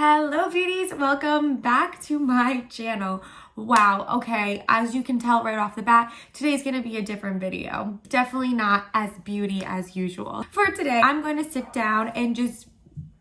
Hello beauties, welcome back to my channel. Wow, okay, as you can tell right off the bat, today's gonna be a different video. Definitely not as beauty as usual. For today, I'm going to sit down and just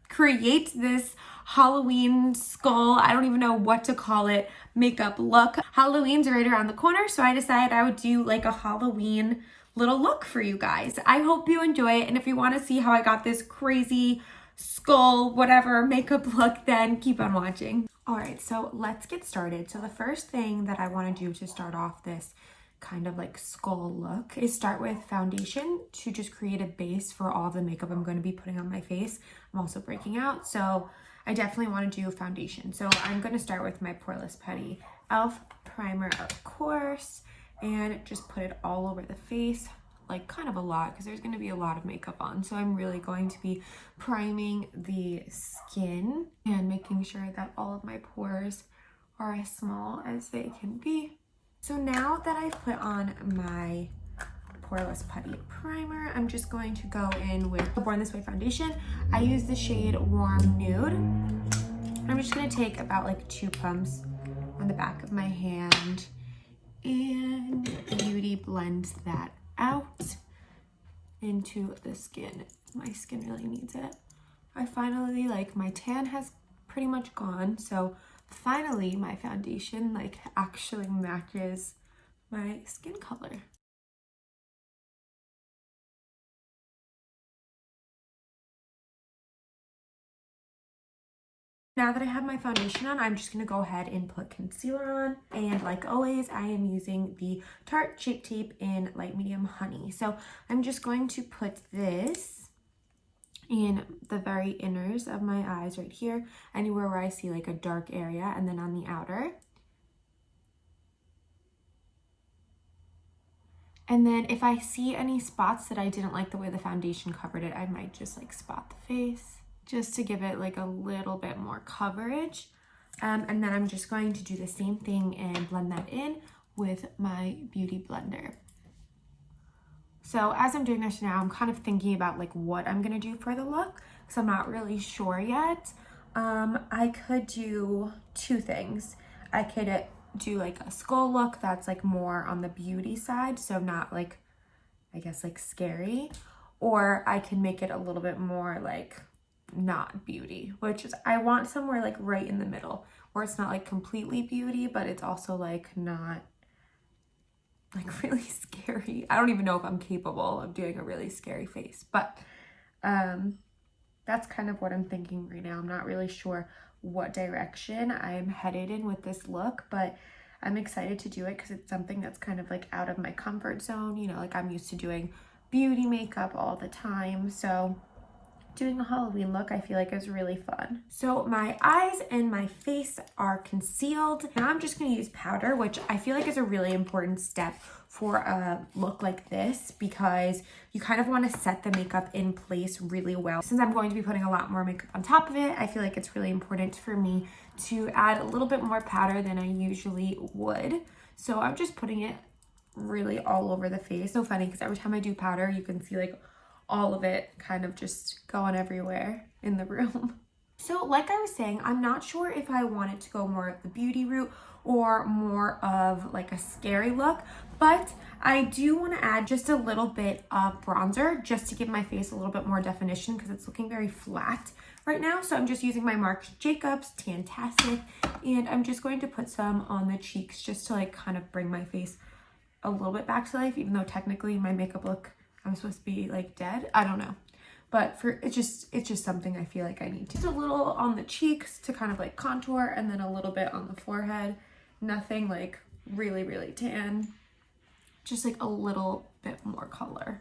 create this Halloween skull, I don't even know what to call it, makeup look. Halloween's right around the corner, so I decided I would do like a Halloween little look for you guys. I hope you enjoy it, and if you want to see how I got this crazy skull, whatever makeup look, then keep on watching. All right, so let's get started. So the first thing that I want to do to start off this kind of like skull look is start with foundation to just create a base for all the makeup I'm going to be putting on my face. I'm also breaking out, so I definitely want to do foundation. So I'm going to start with my Poreless Putty e.l.f. primer, of course, and just put it all over the face, like kind of a lot because there's going to be a lot of makeup on. So I'm really going to be priming the skin and making sure that all of my pores are as small as they can be. So now that I've put on my Poreless Putty primer, I'm just going to go in with the Born This Way foundation. I use the shade Warm Nude. I'm just going to take about like 2 pumps on the back of my hand and beauty blend that out into the skin. My skin really needs it. I finally, like, my tan has pretty much gone, so finally my foundation like actually matches my skin color. Now that I have my foundation on, I'm just going to go ahead and put concealer on. And like always, I am using the Tarte Shape Tape in Light Medium Honey. So I'm just going to put this in the very inners of my eyes right here, anywhere where I see like a dark area, and then on the outer. And then if I see any spots that I didn't like the way the foundation covered it, I might just like spot the face, just to give it like a little bit more coverage. And then I'm just going to do the same thing and blend that in with my beauty blender. So as I'm doing this now, I'm kind of thinking about like what I'm gonna do for the look, because I'm not really sure yet. I could do 2 things. I could do like a skull look that's like more on the beauty side, so not like, I guess, like scary, or I can make it a little bit more like not beauty, which is, I want somewhere like right in the middle where it's not like completely beauty, but it's also like not like really scary. I don't even know if I'm capable of doing a really scary face, but that's kind of what I'm thinking right now. I'm not really sure what direction I'm headed in with this look, but I'm excited to do it because it's something that's kind of like out of my comfort zone. You know, like I'm used to doing beauty makeup all the time, so doing a Halloween look I feel like is really fun. So my eyes and my face are concealed. Now I'm just going to use powder, which I feel like is a really important step for a look like this, because you kind of want to set the makeup in place really well. Since I'm going to be putting a lot more makeup on top of it, I feel like it's really important for me to add a little bit more powder than I usually would. So I'm just putting it really all over the face. So funny because every time I do powder, you can see like all of it kind of just going everywhere in the room. So like I was saying, I'm not sure if I wanted to go more of the beauty route or more of like a scary look, but I do want to add just a little bit of bronzer just to give my face a little bit more definition because it's looking very flat right now. So I'm just using my Marc Jacobs Tan-tastic, and I'm just going to put some on the cheeks just to like kind of bring my face a little bit back to life, even though technically my makeup look, I'm supposed to be like dead. I don't know. But for it's just something I feel like I need to. Just a little on the cheeks to kind of like contour, and then a little bit on the forehead. Nothing like really, really tan. Just like a little bit more color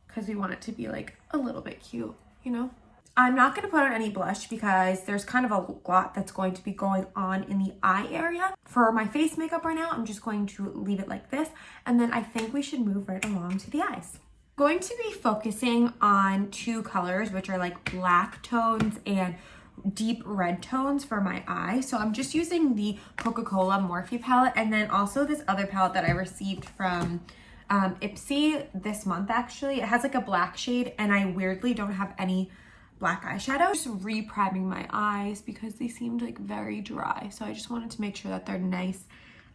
because we want it to be like a little bit cute, you know? I'm not going to put on any blush because there's kind of a lot that's going to be going on in the eye area. For my face makeup right now, I'm just going to leave it like this. And then I think we should move right along to the eyes. Going to be focusing on 2 colors, which are like black tones and deep red tones for my eye. So I'm just using the Coca Cola Morphe palette, and then also this other palette that I received from M.A.C this month. Actually, it has like a black shade, and I weirdly don't have any black eyeshadow. Just re-priming my eyes because they seemed like very dry. So I just wanted to make sure that they're nice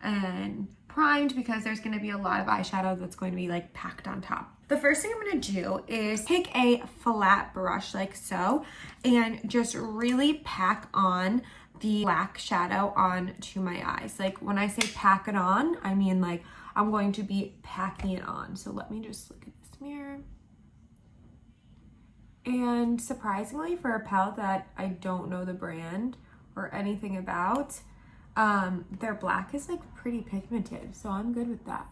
and primed because there's going to be a lot of eyeshadow that's going to be like packed on top. The first thing I'm going to do is take a flat brush like so and just really pack on the black shadow onto my eyes. Like when I say pack it on, I mean like I'm going to be packing it on. So let me just look at this mirror. And surprisingly, for a palette that I don't know the brand or anything about, their black is like pretty pigmented, so I'm good with that.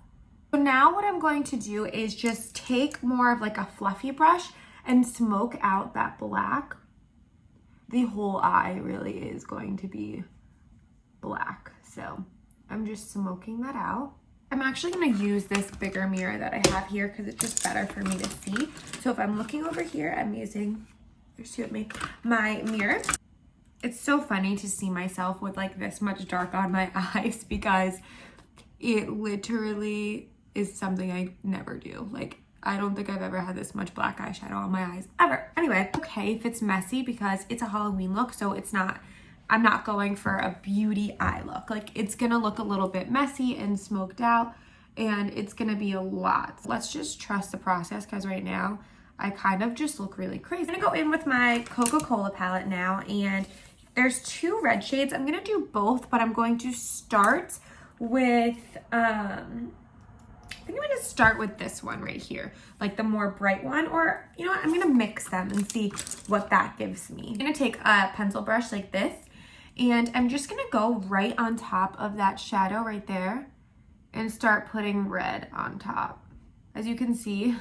So now what I'm going to do is just take more of like a fluffy brush and smoke out that black. The whole eye really is going to be black, so I'm just smoking that out. I'm actually going to use this bigger mirror that I have here because it's just better for me to see. So if I'm looking over here, I'm using, there's two of me, my mirror. It's so funny to see myself with like this much dark on my eyes because it literally is something I never do. Like, I don't think I've ever had this much black eyeshadow on my eyes ever. Anyway, okay if it's messy because it's a Halloween look, so it's not, I'm not going for a beauty eye look. Like, it's gonna look a little bit messy and smoked out and it's gonna be a lot. Let's just trust the process because right now I kind of just look really crazy. I'm gonna go in with my Coca Cola palette now, and there's two red shades. I'm gonna do both, but I'm going to start with, I think I'm gonna start with this one right here, like the more bright one, or you know what, I'm gonna mix them and see what that gives me. I'm gonna take a pencil brush like this, and I'm just gonna go right on top of that shadow right there and start putting red on top. As you can see,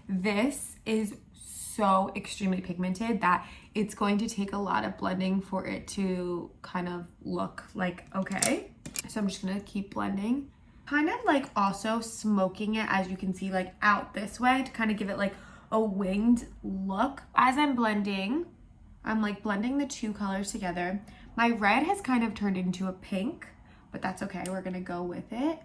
this is so extremely pigmented that it's going to take a lot of blending for it to kind of look like okay. So I'm just gonna keep blending. Kind of like also smoking it, as you can see, like out this way to kind of give it like a winged look. As I'm blending, I'm like blending the two colors together. My red has kind of turned into a pink, but that's okay, we're gonna go with it.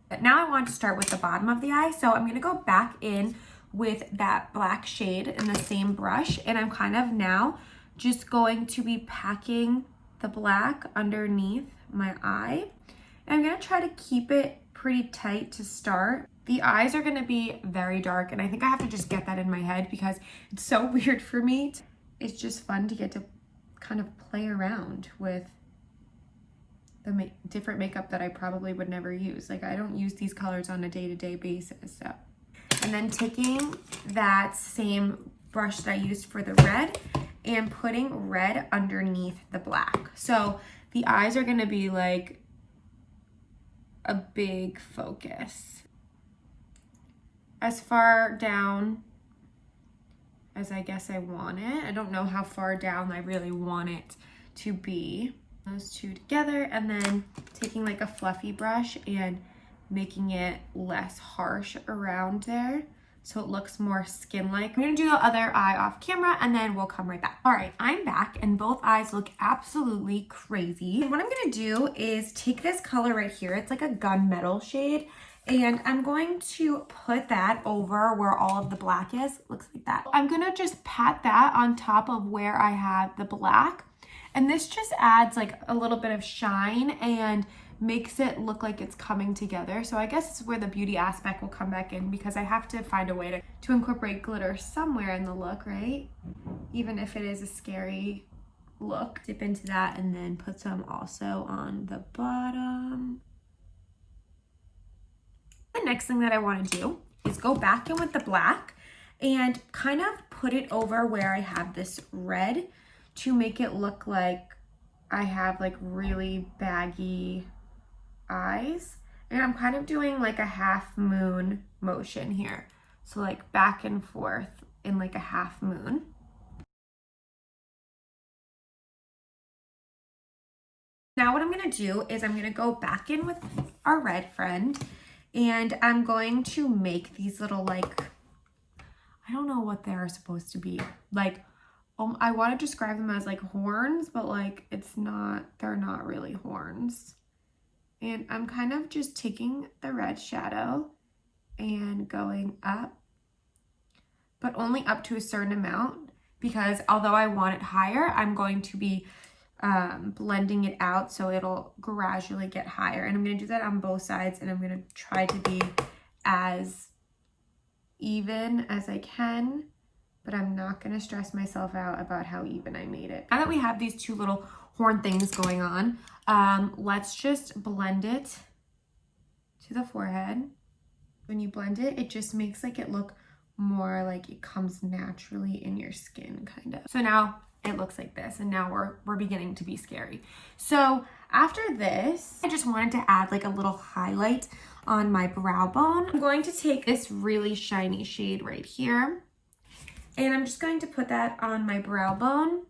But now I want to start with the bottom of the eye, so I'm gonna go back in with that black shade in the same brush, and I'm kind of now just going to be packing the black underneath my eye. And I'm gonna try to keep it pretty tight to start. The eyes are gonna be very dark, and I think I have to just get that in my head because it's so weird for me. It's just fun to get to kind of play around with the different makeup that I probably would never use. Like, I don't use these colors on a day-to-day basis, so. And then taking that same brush that I used for the red and putting red underneath the black. So the eyes are gonna be like a big focus. As far down as I guess I want it. I don't know how far down I really want it to be. Those two together, and then taking like a fluffy brush and making it less harsh around there so it looks more skin-like. I'm gonna do the other eye off camera and then we'll come right back. All right, I'm back and both eyes look absolutely crazy. And what I'm gonna do is take this color right here. It's like a gunmetal shade, and I'm going to put that over where all of the black is. Looks like that. I'm gonna just pat that on top of where I have the black. And this just adds like a little bit of shine and makes it look like it's coming together. So I guess it's where the beauty aspect will come back in, because I have to find a way to incorporate glitter somewhere in the look, right? Even if it is a scary look. Dip into that and then put some also on the bottom. The next thing that I want to do is go back in with the black and kind of put it over where I have this red to make it look like I have like really baggy eyes. And I'm kind of doing like a half moon motion here. So like back and forth in like a half moon. Now what I'm gonna do is I'm gonna go back in with our red friend, and I'm going to make these little like, I don't know what they're supposed to be. Like, I want to describe them as like horns, but like it's not, they're not really horns. And I'm kind of just taking the red shadow and going up, but only up to a certain amount. because although I want it higher, I'm going to be blending it out so it'll gradually get higher. And I'm going to do that on both sides, and I'm going to try to be as even as I can, but I'm not going to stress myself out about how even I made it. Now that we have these two little horn things going on, let's just blend it to the forehead. When you blend it, it just makes like it look more like it comes naturally in your skin, kind of. So now it looks like this, and now we're beginning to be scary. So after this, I just wanted to add like a little highlight on my brow bone. I'm going to take this really shiny shade right here, and I'm just going to put that on my brow bone.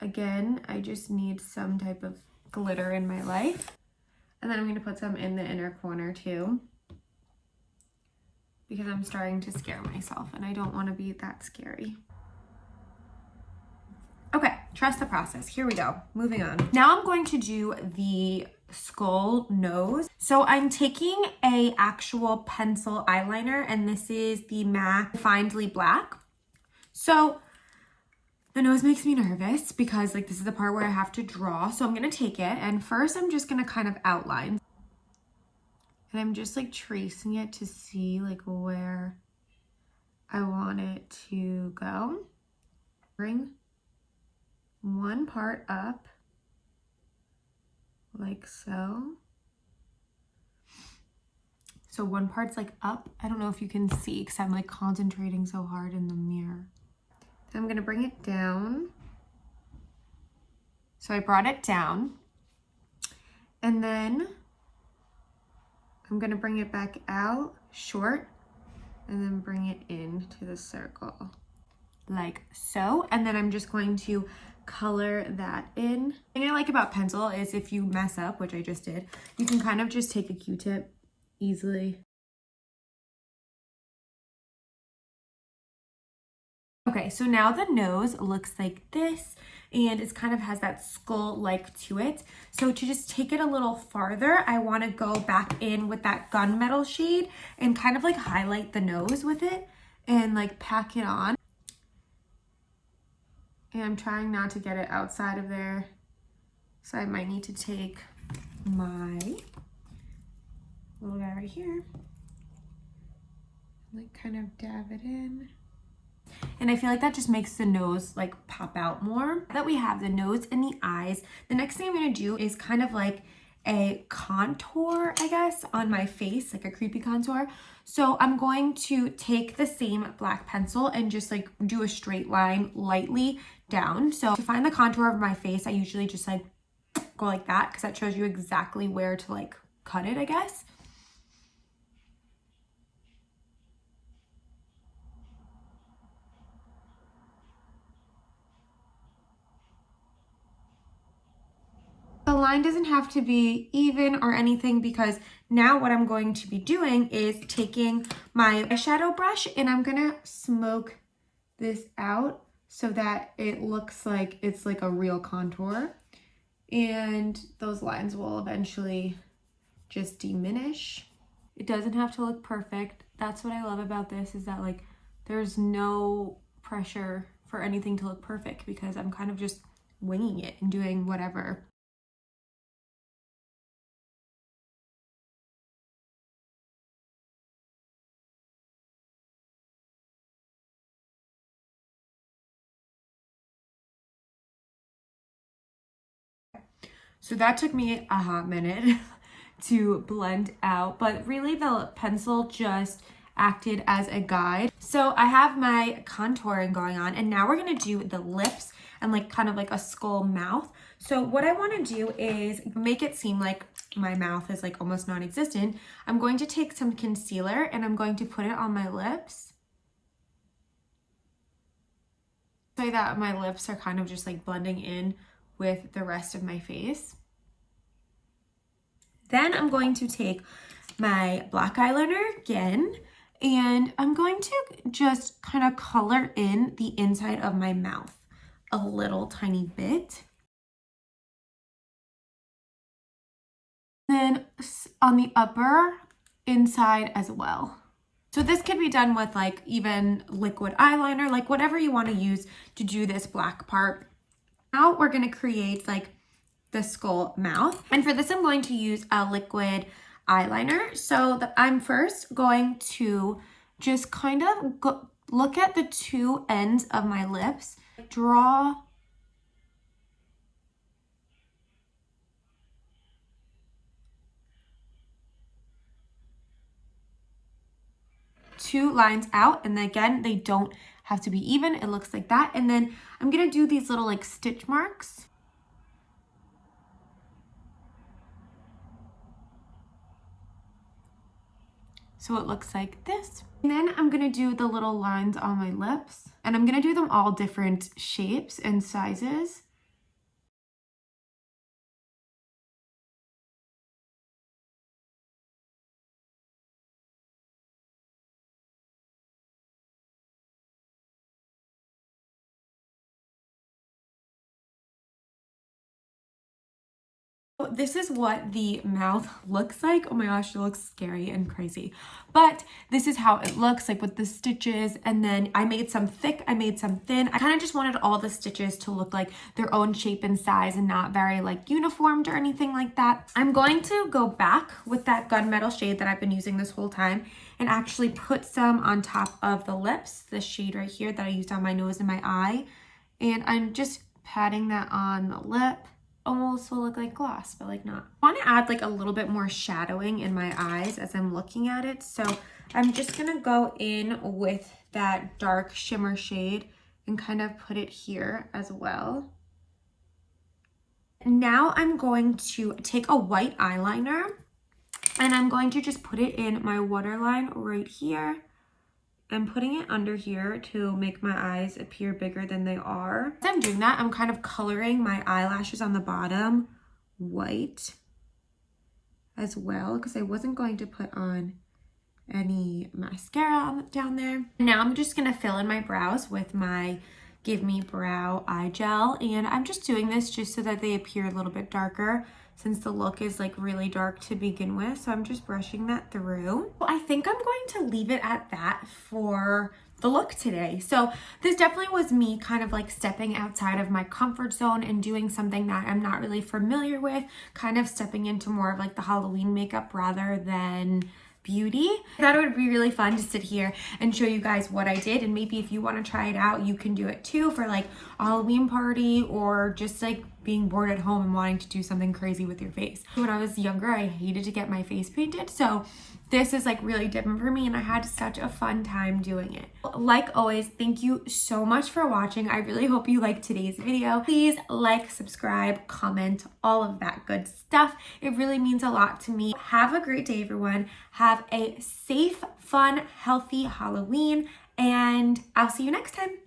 Again, I just need some type of glitter in my life. And then I'm going to put some in the inner corner too, because I'm starting to scare myself and I don't want to be that scary. Okay, trust the process. Here we go. Moving on. Now I'm going to do the skull nose. So I'm taking a actual pencil eyeliner, and this is the MAC Defiantly Black. So the nose makes me nervous because like this is the part where I have to draw. So I'm going to take it, and first I'm just going to kind of outline. And I'm just like tracing it to see like where I want it to go. Bring one part up like so. So one part's like up. I don't know if you can see because I'm like concentrating so hard in the mirror. Then I'm gonna bring it down. So I brought it down, and then I'm gonna bring it back out short and then bring it into the circle like so. And then I'm just going to color that in. The thing I like about pencil is if you mess up, which I just did, you can kind of just take a Q-tip easily. Okay, so now the nose looks like this, and it kind of has that skull-like to it. So to just take it a little farther, I want to go back in with that gunmetal shade and kind of like highlight the nose with it and like pack it on. And I'm trying not to get it outside of there, so I might need to take my little guy right here, like kind of dab it in. And I feel like that just makes the nose like pop out more. Now that we have the nose and the eyes, the next thing I'm gonna do is kind of like a contour, I guess, on my face, like a creepy contour. So I'm going to take the same black pencil and just like do a straight line lightly down. So to find the contour of my face, I usually just like go like that because that shows you exactly where to like cut it, I guess. The line doesn't have to be even or anything, because now what I'm going to be doing is taking my eyeshadow brush and I'm gonna smoke this out so that it looks like it's like a real contour, and those lines will eventually just diminish. It doesn't have to look perfect. That's what I love about this, is that like there's no pressure for anything to look perfect because I'm kind of just winging it and doing whatever. So that took me a hot minute to blend out, but really the pencil just acted as a guide. So I have my contouring going on, and now we're gonna do the lips and like kind of like a skull mouth. So what I wanna do is make it seem like my mouth is like almost non-existent. I'm going to take some concealer and I'm going to put it on my lips, so that my lips are kind of just like blending in with the rest of my face. Then I'm going to take my black eyeliner again, and I'm going to just kind of color in the inside of my mouth a little tiny bit. Then on the upper inside as well. So this could be done with like even liquid eyeliner, like whatever you want to use to do this black part. Now we're going to create like the skull mouth. And for this, I'm going to use a liquid eyeliner. So I'm first going to just kind of look at the two ends of my lips, draw two lines out, and again, they don't have to be even. It looks like that. And then I'm gonna do these little like stitch marks. So it looks like this. And then I'm gonna do the little lines on my lips, and I'm gonna do them all different shapes and sizes. This is what the mouth looks like. Oh my gosh, it looks scary and crazy. But this is how it looks like with the stitches. And then I made some thick, I made some thin. I kind of just wanted all the stitches to look like their own shape and size and not very like uniformed or anything like that. I'm going to go back with that gunmetal shade that I've been using this whole time and actually put some on top of the lips, this shade right here that I used on my nose and my eye. And I'm just patting that on the lip. Almost will look like gloss, but like not. I want to add like a little bit more shadowing in my eyes as I'm looking at it. So I'm just going to go in with that dark shimmer shade and kind of put it here as well. Now I'm going to take a white eyeliner and I'm going to just put it in my waterline right here. I'm putting it under here to make my eyes appear bigger than they are. As I'm doing that, I'm kind of coloring my eyelashes on the bottom white as well, because I wasn't going to put on any mascara down there. Now I'm just going to fill in my brows with my Give Me Brow Eye Gel, and I'm just doing this just so that they appear a little bit darker, since the look is like really dark to begin with. So I'm just brushing that through. I think I'm going to leave it at that for the look today. So this definitely was me kind of like stepping outside of my comfort zone and doing something that I'm not really familiar with, kind of stepping into more of like the Halloween makeup rather than beauty. I thought it would be really fun to sit here and show you guys what I did, and maybe if you want to try it out, you can do it too for like a Halloween party or just like being bored at home and wanting to do something crazy with your face. When I was younger, I hated to get my face painted, so this is like really different for me and I had such a fun time doing it. Like always, thank you so much for watching. I really hope you liked today's video. Please like, subscribe, comment, all of that good stuff. It really means a lot to me. Have a great day, everyone. Have a safe, fun, healthy Halloween, and I'll see you next time.